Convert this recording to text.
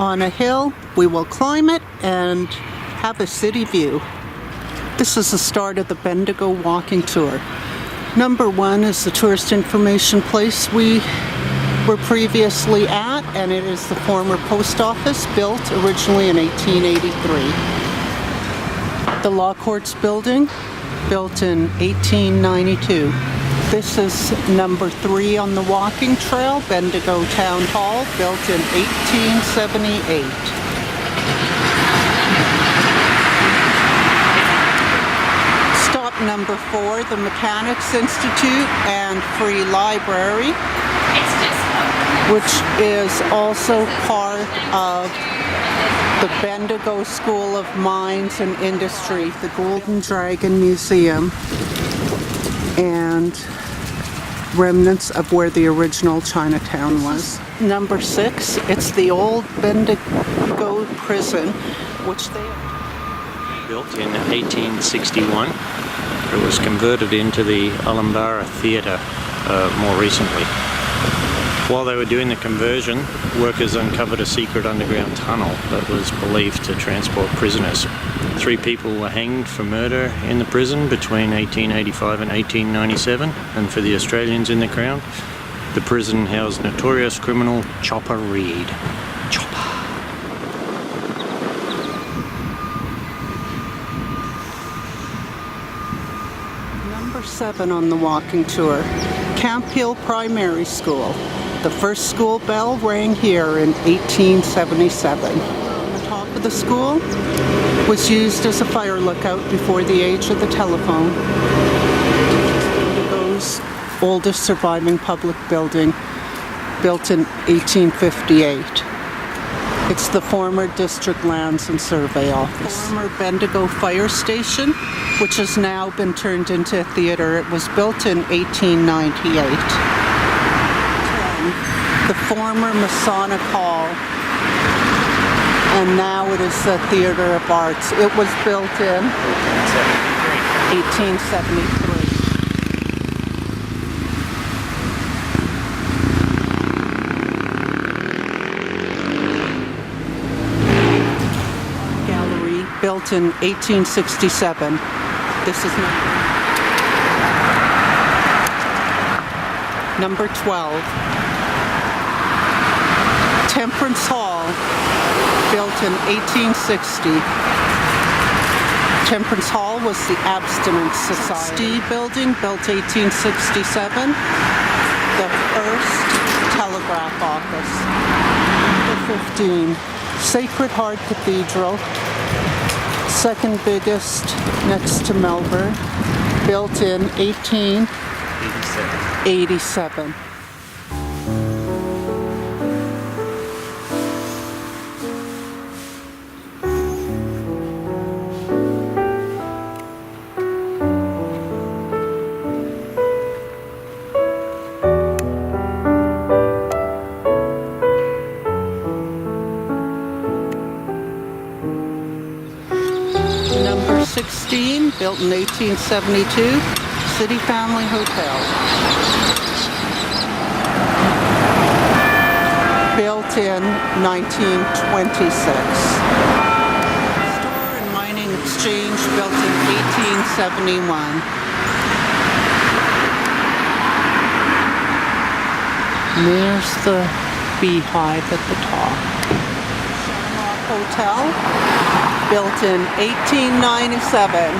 On a hill, we will climb it and have a city view. This is the start of the Bendigo walking tour. Number 1 is the tourist information place we were previously at, and it is the former post office, built originally in 1883. The Law Courts building, built in 1892. This is number 3 on the walking trail, Bendigo Town Hall, built in 1878. Stop number 4, the Mechanics Institute and Free Library, which is also part of the Bendigo School of Mines and Industry, the Golden Dragon Museum, and remnants of where the original Chinatown was. Number 6, it's the old Bendigo prison, which they built in 1861. It was converted into the Alhambra Theatre more recently. While they were doing the conversion, workers uncovered a secret underground tunnel that was believed to transport prisoners. 3 people were hanged for murder in the prison between 1885 and 1897, and for the Australians in the Crown, the prison housed notorious criminal Chopper Read. Number 7 on the walking tour, Camp Hill Primary School. The first school bell rang here in 1877. The top of the school was used as a fire lookout before the age of the telephone. Bendigo's oldest surviving public building, built in 1858. It's the former District Lands and Survey Office. Former Bendigo Fire Station, which has now been turned into a theatre. It was built in 1898. The former Masonic Hall, and now it is the Theatre of Arts. It was built in 1873. Gallery, built in 1867. This is number 12. Temperance Hall, built in 1860. Temperance Hall was the Abstinence Society building, built 1867. The first telegraph office. Number 15, Sacred Heart Cathedral, second biggest next to Melbourne, built in 1887. Number 16, built in 1872, City Family Hotel. Built in 1926. Store and Mining Exchange, built in 1871. And there's the beehive at the top. Hotel, built in 1897.